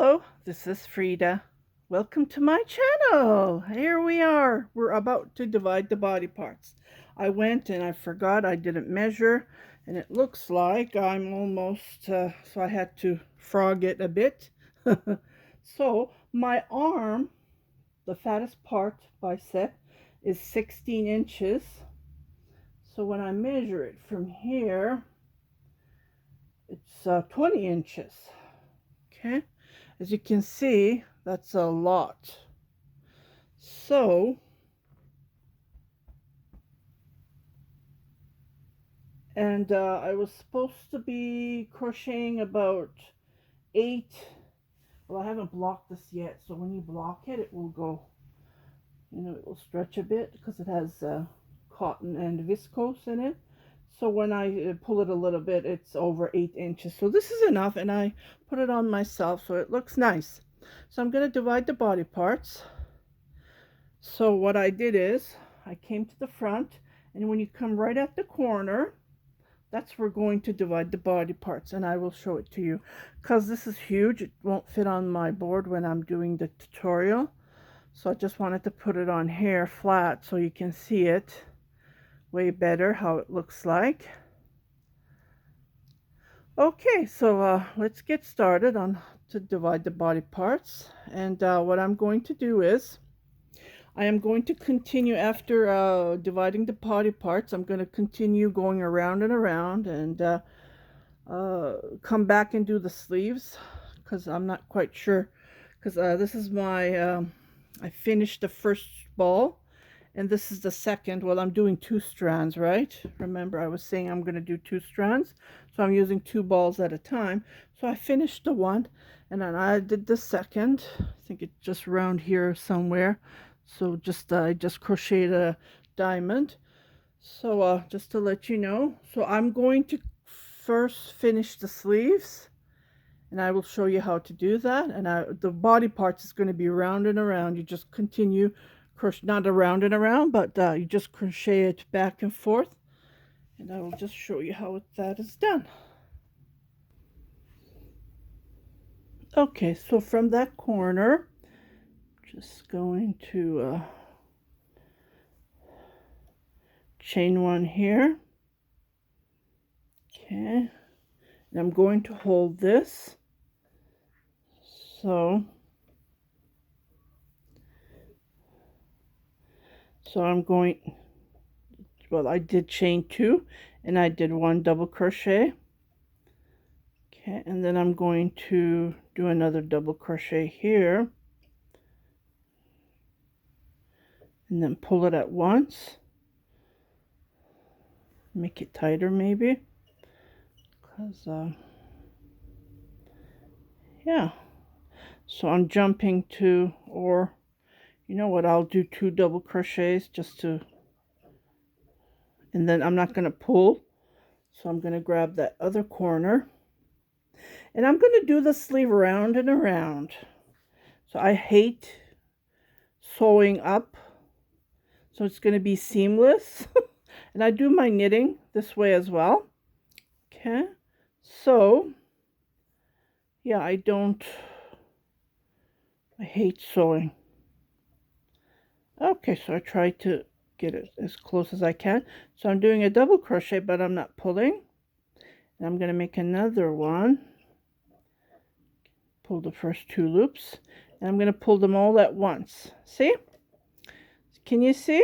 Hello, this is Frida. Welcome to my channel. Here we are. We're about to divide the body parts. I went and I forgot I didn't measure, and it looks like I'm almost, so I had to frog it a bit. So my arm, the fattest part bicep, is 16 inches. So when I measure it from here, it's 20 inches. Okay. As you can see, that's a lot. So, and I was supposed to be crocheting about 8. Well, I haven't blocked this yet, so when you block it, it will go, it will stretch a bit because it has cotton and viscose in it. So when I pull it a little bit, it's over 8 inches. So this is enough, and I put it on myself so it looks nice. So I'm going to divide the body parts. So what I did is I came to the front, and when you come right at the corner, that's where we're going to divide the body parts, and I will show it to you because this is huge. It won't fit on my board when I'm doing the tutorial. So I just wanted to put it on here flat so you can see it way better how it looks like. Okay, so let's get started on to divide the body parts. And what I'm going to do is I am going to continue after dividing the body parts. I'm going to continue going around and around and come back and do the sleeves because I'm not quite sure, because this is my I finished the first ball and this is the second. Well, I'm doing 2 strands, right? Remember, I was saying I'm going to do 2 strands, so I'm using 2 balls at a time. So I finished the one, and then I did the second. I think it's just around here somewhere. So I just crocheted a diamond. So just to let you know, so I'm going to first finish the sleeves, and I will show you how to do that. And the body parts is going to be round and around. You just continue crochet, not around and around, but you just crochet it back and forth, and I will just show you how that is done. Okay, so from that corner, just going to chain 1 here. Okay, and I'm going to hold this. So I'm going, well, I did chain 2 and I did 1 double crochet. Okay, and then I'm going to do another double crochet here and then pull it at once. Make it tighter maybe, because yeah. So I'm jumping to, or you know what, I'll do 2 double crochets just to, and then I'm not going to pull, so I'm going to grab that other corner, and I'm going to do the sleeve around and around. So I hate sewing up, so it's going to be seamless. And I do my knitting this way as well. Okay, so yeah, I hate sewing. Okay, so I try to get it as close as I can. So I'm doing a double crochet, but I'm not pulling. And I'm going to make another one. Pull the first 2 loops, and I'm going to pull them all at once. See? Can you see?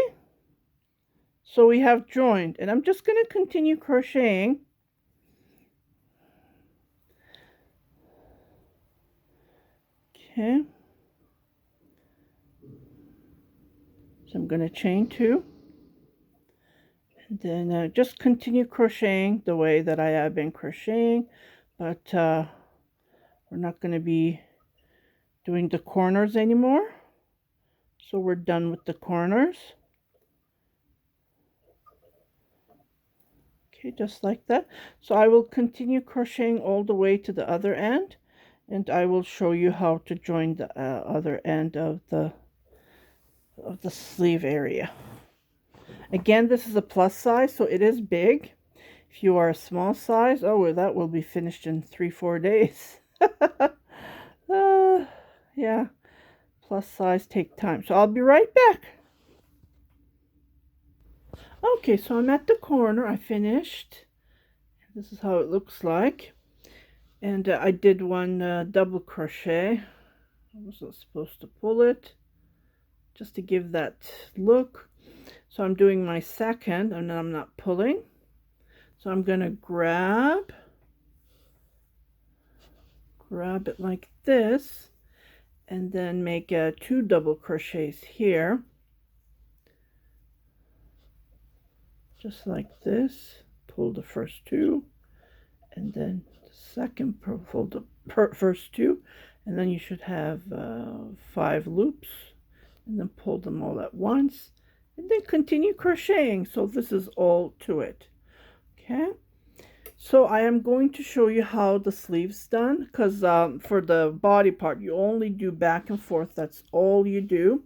So we have joined, and I'm just going to continue crocheting. Okay. So I'm going to chain 2, and then just continue crocheting the way that I have been crocheting, but we're not going to be doing the corners anymore. So we're done with the corners. Okay, just like that. So I will continue crocheting all the way to the other end, and I will show you how to join the other end of the sleeve area. Again, this is a plus size, so it is big. If you are a small size, oh, that will be finished in 3-4 days. Yeah, plus size take time. So I'll be right back. Okay, so I'm at the corner. I finished. This is how it looks like. And I did one double crochet. I wasn't supposed to pull it, just to give that look. So I'm doing my second, and I'm not pulling. So I'm going to grab it like this, and then make 2 double crochets here, just like this. Pull the first 2, and then the second, pull the first 2, and then you should have 5 loops, and then pull them all at once, and then continue crocheting. So this is all to it. Okay, so I am going to show you how the sleeve's done, because for the body part you only do back and forth. That's all you do.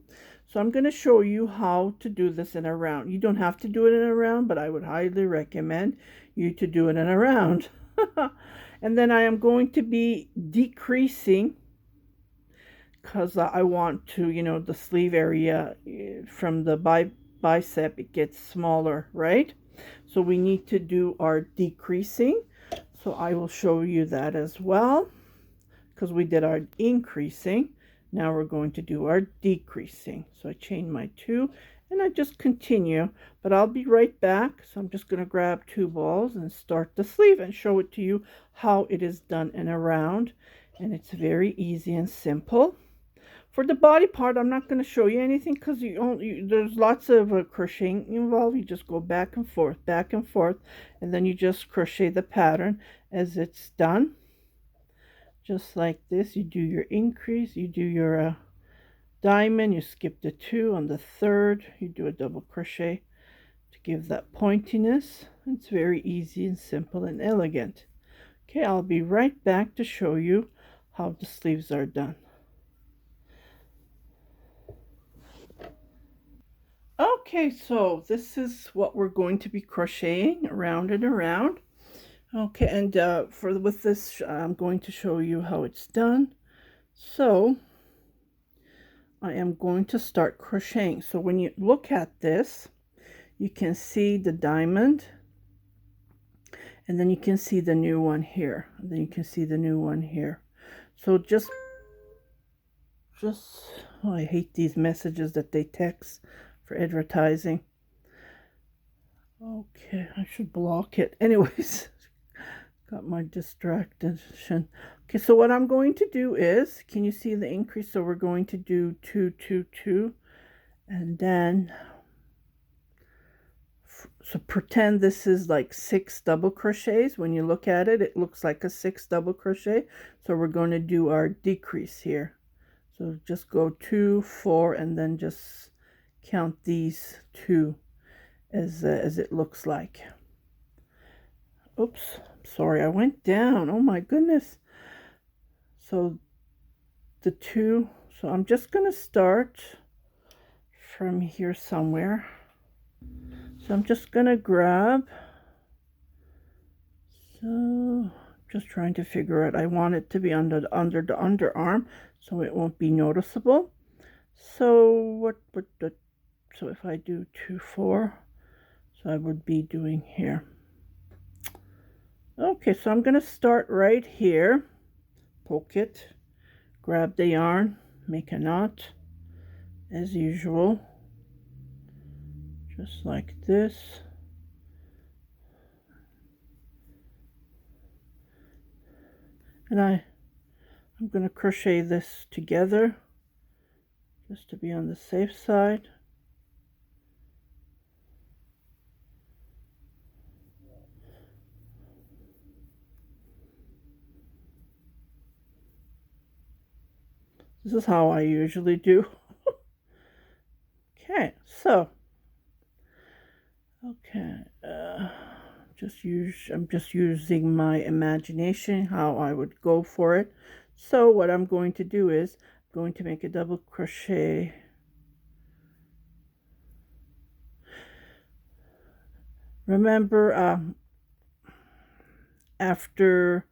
So I'm going to show you how to do this in a round. You don't have to do it in a round, but I would highly recommend you to do it in a round. And then I am going to be decreasing, because I want to, the sleeve area from the bicep, it gets smaller, right? So we need to do our decreasing. So I will show you that as well, because we did our increasing. Now we're going to do our decreasing. So I chain my 2 and I just continue, but I'll be right back. So I'm just going to grab 2 balls and start the sleeve and show it to you how it is done in a round. And it's very easy and simple. For the body part, I'm not going to show you anything, because there's lots of crocheting involved. You just go back and forth, and then you just crochet the pattern as it's done. Just like this, you do your increase, you do your diamond, you skip the 2 on the third, you do a double crochet to give that pointiness. It's very easy and simple and elegant. Okay, I'll be right back to show you how the sleeves are done. Okay, so this is what we're going to be crocheting around and around. Okay, and with this, I'm going to show you how it's done. So I am going to start crocheting. So when you look at this, you can see the diamond, and then you can see the new one here, and then you can see the new one here. So just oh, I hate these messages that they text for advertising. Okay, I should block it. Anyways, got my distraction. Okay, so what I'm going to do is, can you see the increase? So we're going to do 2, 2, 2, and then, so pretend this is like 6 double crochets. When you look at it, it looks like a 6 double crochet. So we're going to do our decrease here. So just go 2, 4, and then just count these 2 as it looks like. Oops, sorry, I went down. Oh my goodness. So the 2, so I'm just going to start from here somewhere. So I'm just going to grab, so just trying to figure out, I want it to be under the underarm so it won't be noticeable. So so if I do 2, 4, so I would be doing here. Okay, so I'm going to start right here, poke it, grab the yarn, make a knot as usual, just like this. And I'm going to crochet this together just to be on the safe side. This is how I usually do. Okay, so I'm just using my imagination how I would go for it. So what I'm going to do is I'm going to make a double crochet. Remember, after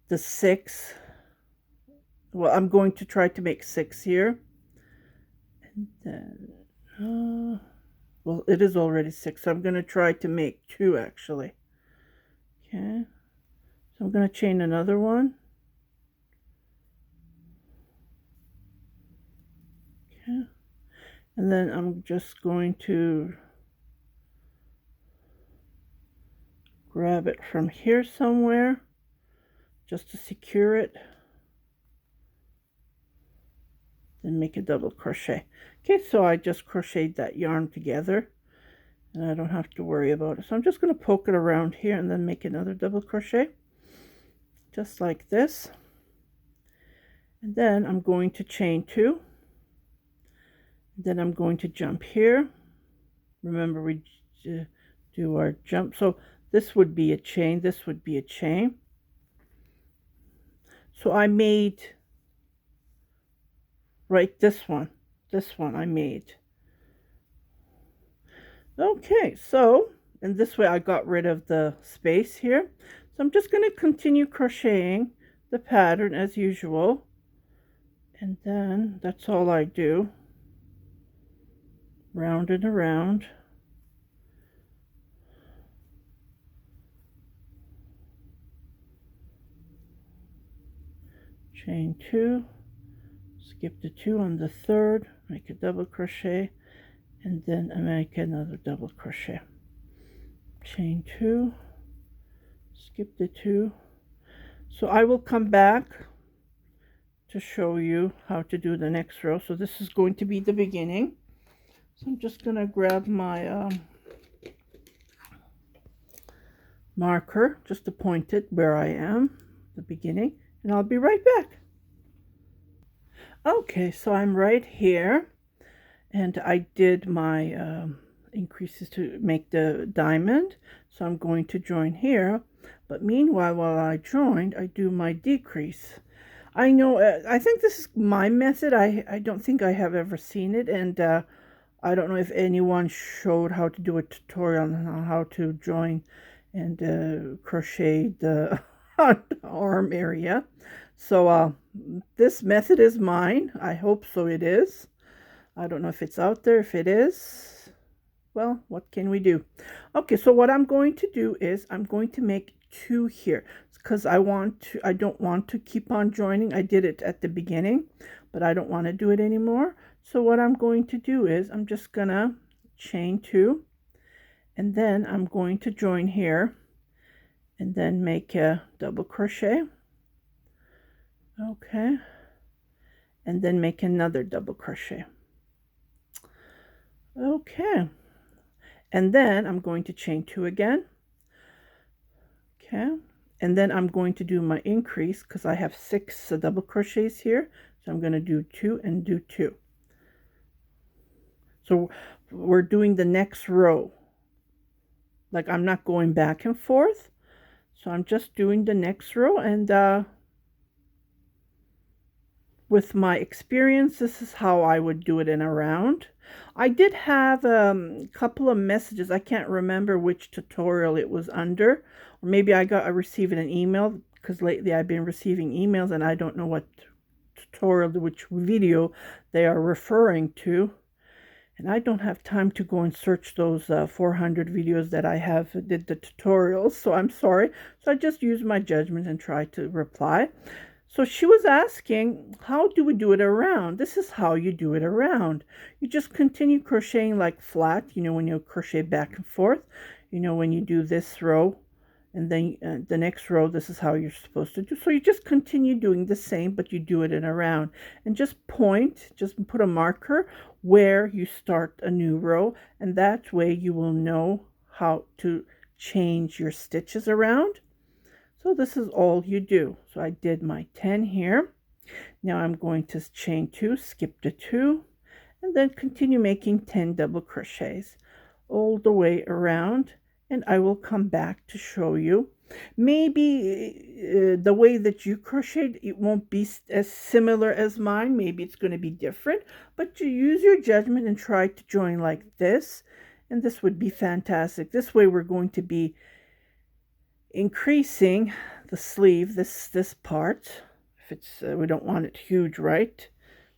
the 6, Well, I'm going to try to make 6 here. And then, well, it is already 6, so I'm going to try to make 2 actually. Okay, so I'm going to chain another one. Okay, and then I'm just going to grab it from here somewhere just to secure it. Then make a double crochet. Okay, so I just crocheted that yarn together and I don't have to worry about it. So I'm just going to poke it around here and then make another double crochet just like this. And then I'm going to chain 2. Then I'm going to jump here. Remember, we do our jump. So this would be a chain, this would be a chain. So I made this one I made. Okay, so and this way I got rid of the space here. So I'm just going to continue crocheting the pattern as usual, and then that's all I do, round and around. Chain 2, skip the 2 on the 3rd, make a double crochet, and then I make another double crochet. Chain 2, skip the 2. So I will come back to show you how to do the next row. So this is going to be the beginning. So I'm just going to grab my marker just to point it where I am, the beginning, and I'll be right back. Okay, so I'm right here, and I did my increases to make the diamond, so I'm going to join here. But meanwhile, while I joined, I do my decrease. I know, I think this is my method. I don't think I have ever seen it, and I don't know if anyone showed how to do a tutorial on how to join and crochet the arm area. So this method is mine. I hope so it is. I don't know if it's out there. If it is, well, what can we do? Okay, so what I'm going to do is I'm going to make 2 here because I don't want to keep on joining. I did it at the beginning, but I don't want to do it anymore. So what I'm going to do is I'm just gonna chain 2, and then I'm going to join here and then make a double crochet. Okay, and then make another double crochet. Okay, and then I'm going to chain 2 again. Okay, and then I'm going to do my increase because I have 6 double crochets here, so I'm going to do 2 and do 2. So we're doing the next row, like I'm not going back and forth, so I'm just doing the next row. And with my experience, this is how I would do it in a round. I did have a couple of messages. I can't remember which tutorial it was under, or maybe I received an email, because lately I've been receiving emails and I don't know what tutorial, which video they are referring to, and I don't have time to go and search those 400 videos that I have did the tutorials, so I'm sorry. So I just used my judgment and tried to reply. So she was asking, how do we do it around? This is how you do it around. You just continue crocheting like flat, you know, when you crochet back and forth, you know, when you do this row and then the next row, this is how you're supposed to do. So you just continue doing the same, but you do it in a round, and just put a marker where you start a new row, and that way you will know how to change your stitches around. So this is all you do. So I did my 10 here. Now I'm going to chain 2, skip the 2, and then continue making 10 double crochets all the way around, and I will come back to show you. Maybe the way that you crocheted, it won't be as similar as mine. Maybe it's going to be different, but you use your judgment and try to join like this, and this would be fantastic. This way we're going to be increasing the sleeve, this part, if it's we don't want it huge, right?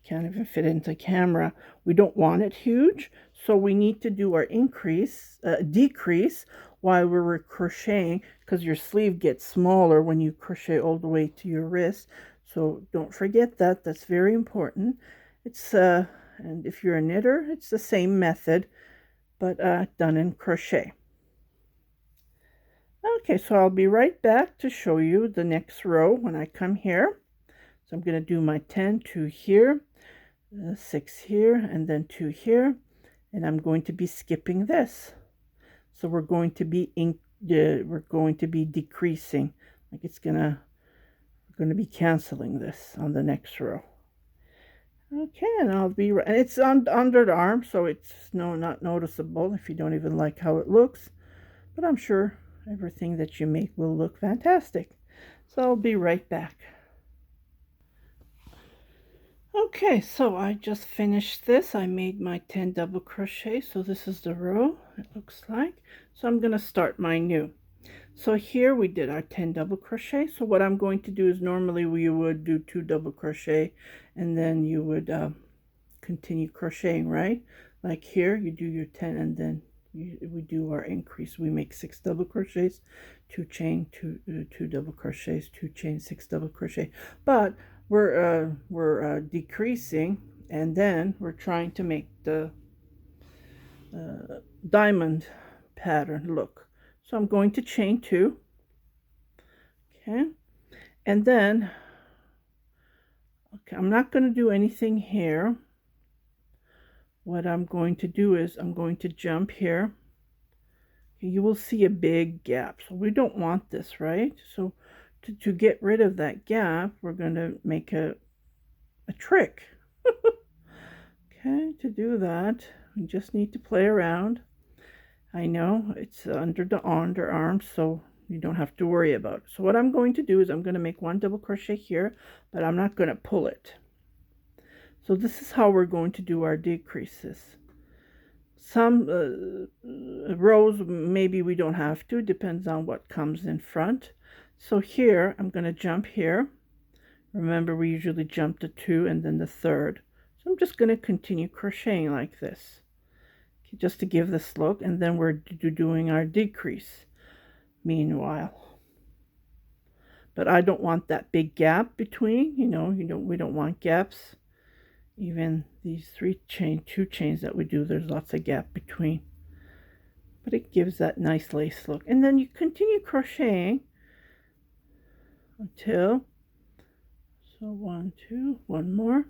Can't even fit into camera. We don't want it huge, so we need to do our decrease while we're crocheting, because your sleeve gets smaller when you crochet all the way to your wrist. So don't forget that. That's very important. It's and if you're a knitter, it's the same method, but done in crochet. Okay, so I'll be right back to show you the next row when I come here. So I'm going to do my 10, 2 here, 6 here, and then 2 here, and I'm going to be skipping this. So we're going to be decreasing, like we're going to be canceling this on the next row. Okay, and and it's under the arm, so it's not noticeable if you don't even like how it looks, but I'm sure everything that you make will look fantastic. So I'll be right back. Okay, so I just finished this. I made my 10 double crochet, so this is the row it looks like. So I'm going to start my new. So here we did our 10 double crochet. So what I'm going to do is, normally we would do 2 double crochet and then you would continue crocheting, right? Like here you do your 10 and then we do our increase. We make 6 double crochets, 2 chain, 2 double crochets, 2 chain, 6 double crochet. But we're decreasing, and then we're trying to make the diamond pattern look. So I'm going to chain 2, okay, and then I'm not going to do anything here. What I'm going to do is I'm going to jump here. You will see a big gap, so we don't want this, right? So to get rid of that gap, we're going to make a trick. Okay, to do that, we just need to play around. I know it's under the underarm, so you don't have to worry about it. So what I'm going to do is I'm going to make 1 double crochet here, but I'm not going to pull it. So this is how we're going to do our decreases. Some rows maybe we don't have to, depends on what comes in front. So here I'm going to jump here. Remember, we usually jump to 2 and then the 3rd. So I'm just going to continue crocheting like this, just to give this look, and then we're doing our decrease meanwhile. But I don't want that big gap between, we don't want gaps. Even these 2 chains that we do, there's lots of gap between, but it gives that nice lace look. And then you continue crocheting until, so 1, 2, 1 more.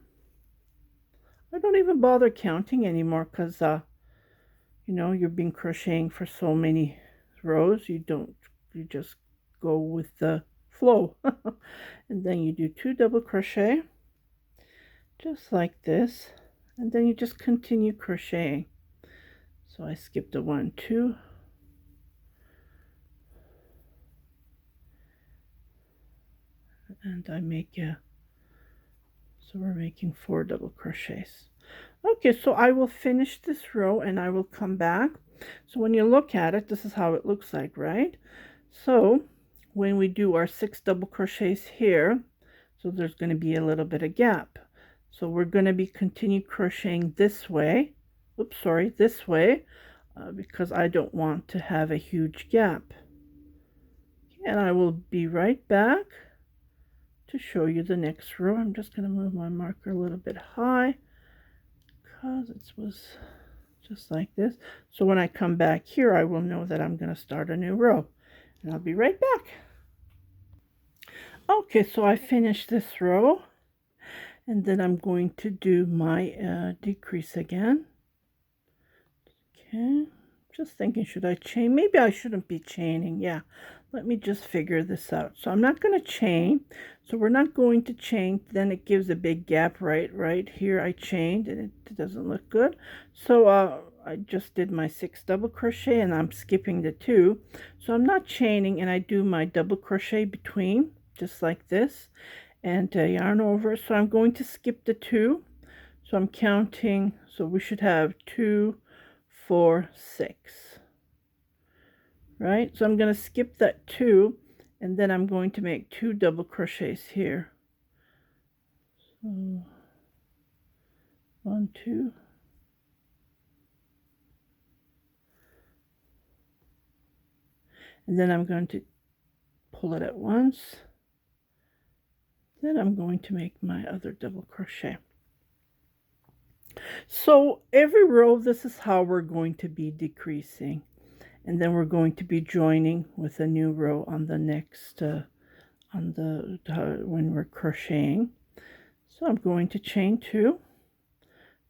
I don't even bother counting anymore, because you've been crocheting for so many rows, you just go with the flow. And then you do 2 double crochet just like this, and then you just continue crocheting. So I skipped a 1, 2, and I make so we're making 4 double crochets. Okay, so I will finish this row and I will come back. So when you look at it, this is how it looks like, right? So when we do our 6 double crochets here, so there's going to be a little bit of gap. So we're going to be continue crocheting this way. Oops, sorry, this way, because I don't want to have a huge gap. And I will be right back to show you the next row. I'm just going to move my marker a little bit high, because it was just like this. So when I come back here, I will know that I'm going to start a new row, and I'll be right back. Okay, so I finished this row, and then I'm going to do my decrease again. Okay, just thinking, should I chain? Maybe I shouldn't be chaining. Yeah, let me just figure this out. So I'm not going to chain, so we're not going to chain. Then it gives a big gap right here. I chained and it doesn't look good. So I just did my 6 double crochet, and I'm skipping the 2. So I'm not chaining, and I do my double crochet between, just like this, and yarn over. So I'm going to skip the 2. So I'm counting, so we should have 2, 4, 6, right? So I'm going to skip that 2, and then I'm going to make 2 double crochets here. So 1, 2, and then I'm going to pull it at once. Then I'm going to make my other double crochet. So every row, this is how we're going to be decreasing, and then we're going to be joining with a new row on the next when we're crocheting. So I'm going to chain 2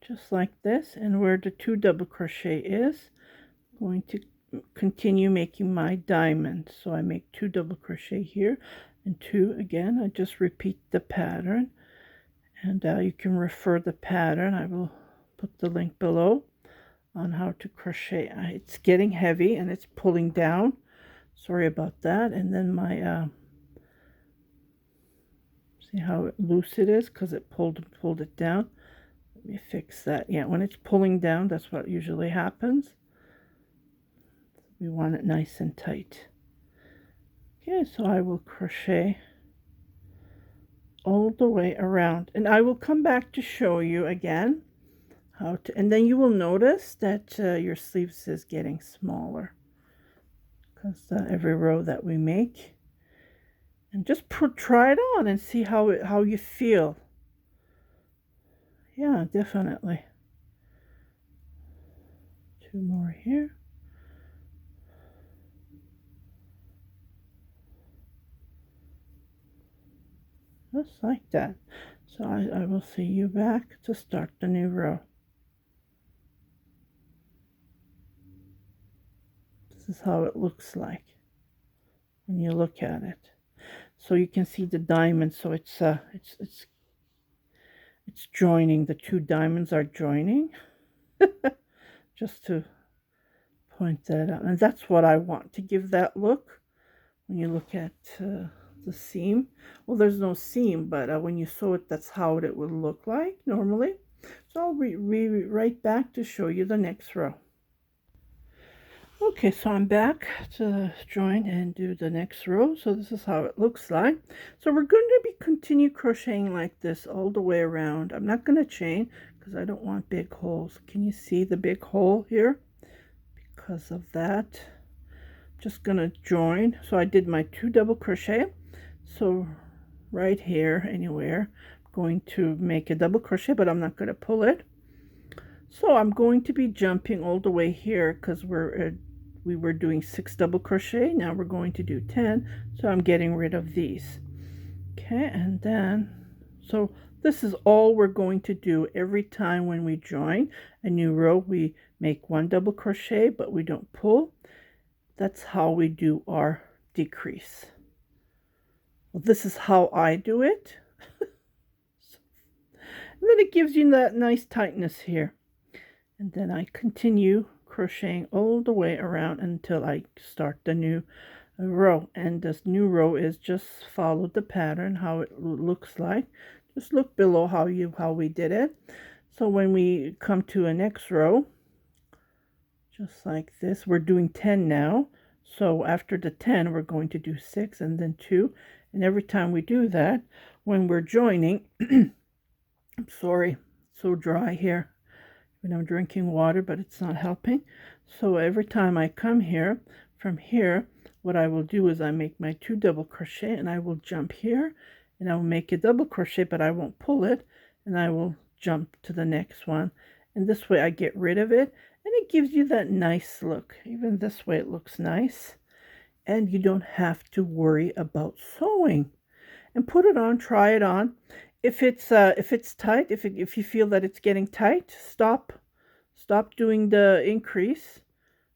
just like this, and where the 2 double crochet is, I'm going to continue making my diamond. So I make 2 double crochet here and 2 again. I just repeat the pattern, and you can refer the pattern. I will put the link below on how to crochet. It's getting heavy and it's pulling down, sorry about that. And then my see how loose it is because it pulled it down. Let me fix that. Yeah, when it's pulling down, that's what usually happens. We want it nice and tight. Okay, so I will crochet all the way around, and I will come back to show you again how to, and then you will notice that your sleeves is getting smaller because every row that we make. And just try it on and see how you feel. Yeah, definitely. 2 more here. Just like that. So I will see you back to start the new row. This is how it looks like when you look at it. So you can see the diamond. So it's joining. The 2 diamonds are joining. Just to point that out, and that's what I want to give that look. When you look at the seam, well, there's no seam, but when you sew it, that's how it would look like normally. So I'll be right back to show you the next row. Okay, so I'm back to join and do the next row. So this is how it looks like. So we're going to be continue crocheting like this all the way around. I'm not going to chain because I don't want big holes. Can you see the big hole here? Because of that, just gonna join. So I did my 2 double crochet, so right here anywhere I'm going to make a double crochet, but I'm not going to pull it. So I'm going to be jumping all the way here because we were doing 6 double crochet. Now we're going to do 10, so I'm getting rid of these. Okay, and then so this is all we're going to do every time when we join a new row. We make 1 double crochet, but we don't pull. That's how we do our decrease. Well, this is how I do it. And then it gives you that nice tightness here. And then I continue crocheting all the way around until I start the new row. And this new row is just follow the pattern, how it looks like. Just look below how we did it. So when we come to a next row, just like this, we're doing 10 now. So after the 10, we're going to do 6 and then 2. And every time we do that, when we're joining, I'm sorry, so dry here. When I'm drinking water, but it's not helping. So every time I come here, from here, what I will do is I make my 2 double crochet, and I will jump here, and I will make a double crochet, but I won't pull it, and I will jump to the next one. And this way I get rid of it, and it gives you that nice look. Even this way it looks nice, and you don't have to worry about sewing. And put it on, try it on. If it's tight, if you feel that it's getting tight, stop doing the increase.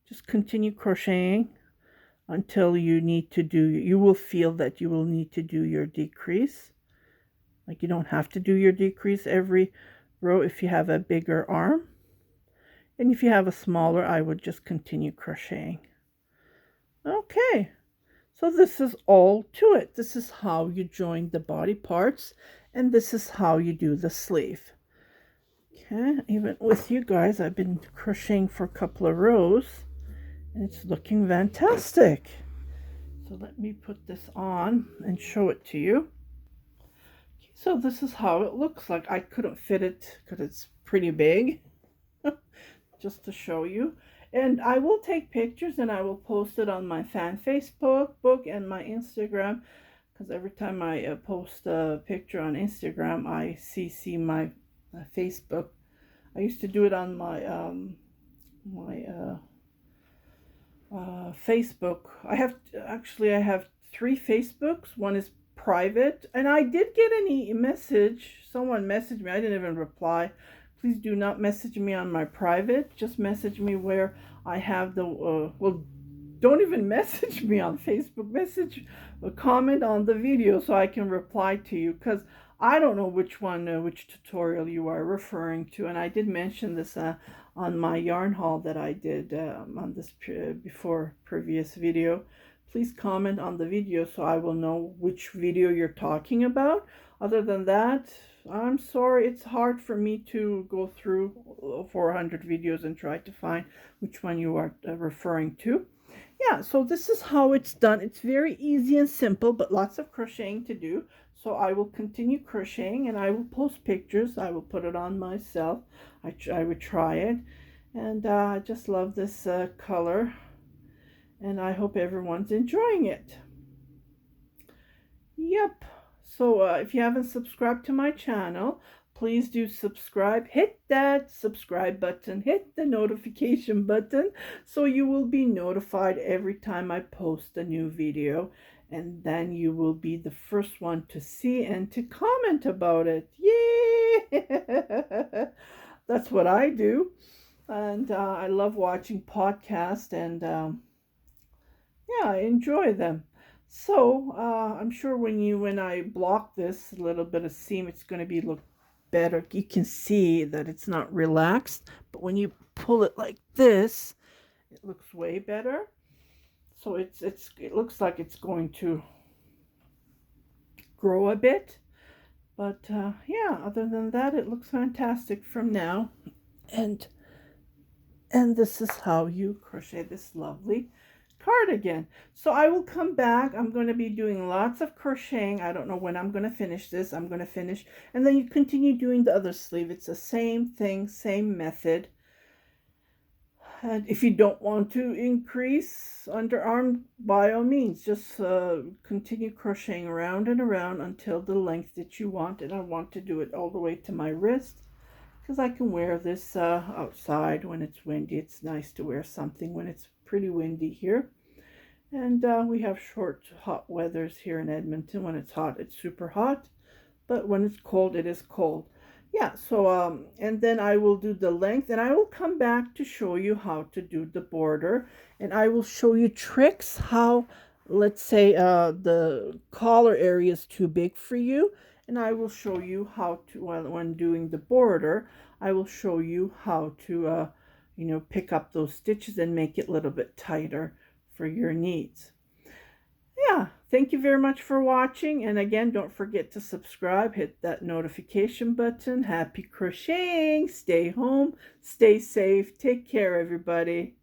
Just continue crocheting until you will feel that you will need to do your decrease. Like, you don't have to do your decrease every row if you have a bigger arm. And if you have a smaller, I would just continue crocheting. Okay. So this is all to it. This is how you join the body parts, and this is how you do the sleeve. Okay, even with you guys, I've been crocheting for a couple of rows, and it's looking fantastic. So let me put this on and show it to you. Okay, So this is how it looks like. I couldn't fit it because it's pretty big, just to show you. And I will take pictures and I will post it on my fan Facebook book and my Instagram, because every time I post a picture on Instagram, I CC my Facebook. I used to do it on my Facebook. I have 3 Facebooks. One is private, and I did get any message. Someone messaged me. I didn't even reply. Please do not message me on my private. Just message me where I have the well. Don't even message me on Facebook. Message a comment on the video so I can reply to you, because I don't know which tutorial you are referring to. And I did mention this on my yarn haul that I did on this previous video. Please comment on the video so I will know which video you're talking about. Other than that, I'm sorry, it's hard for me to go through 400 videos and try to find which one you are referring to. Yeah, so this is how it's done. It's very easy and simple, but lots of crocheting to do. So I will continue crocheting and I will post pictures. I will put it on myself. I would try it. And I just love this color. And I hope everyone's enjoying it. Yep. So if you haven't subscribed to my channel, please do subscribe. Hit that subscribe button. Hit the notification button so you will be notified every time I post a new video. And then you will be the first one to see and to comment about it. Yay! That's what I do. And I love watching podcasts, and yeah, I enjoy them. So I'm sure when I block this little bit of seam, it's going to be look better. You can see that it's not relaxed, but when you pull it like this, it looks way better. So it looks like it's going to grow a bit, but yeah, other than that, it looks fantastic from now. And this is how you crochet this lovely cardigan. So I will come back. I'm going to be doing lots of crocheting. I don't know when I'm going to finish this. I'm going to finish, and then you continue doing the other sleeve. It's the same thing, same method. And if you don't want to increase underarm, by all means, just continue crocheting around and around until the length that you want. And I want to do it all the way to my wrist, because I can wear this outside when it's windy. It's nice to wear something when it's pretty windy here. And we have short, hot weathers here in Edmonton. When it's hot, it's super hot. But when it's cold, it is cold. Yeah, so, and then I will do the length, and I will come back to show you how to do the border. And I will show you tricks how, let's say, the collar area is too big for you. And I will show you how to, when doing the border, I will show you how to, you know, pick up those stitches and make it a little bit tighter for your needs. Yeah, thank you very much for watching. And again, don't forget to subscribe, hit that notification button. Happy crocheting. Stay home, stay safe. Take care, everybody.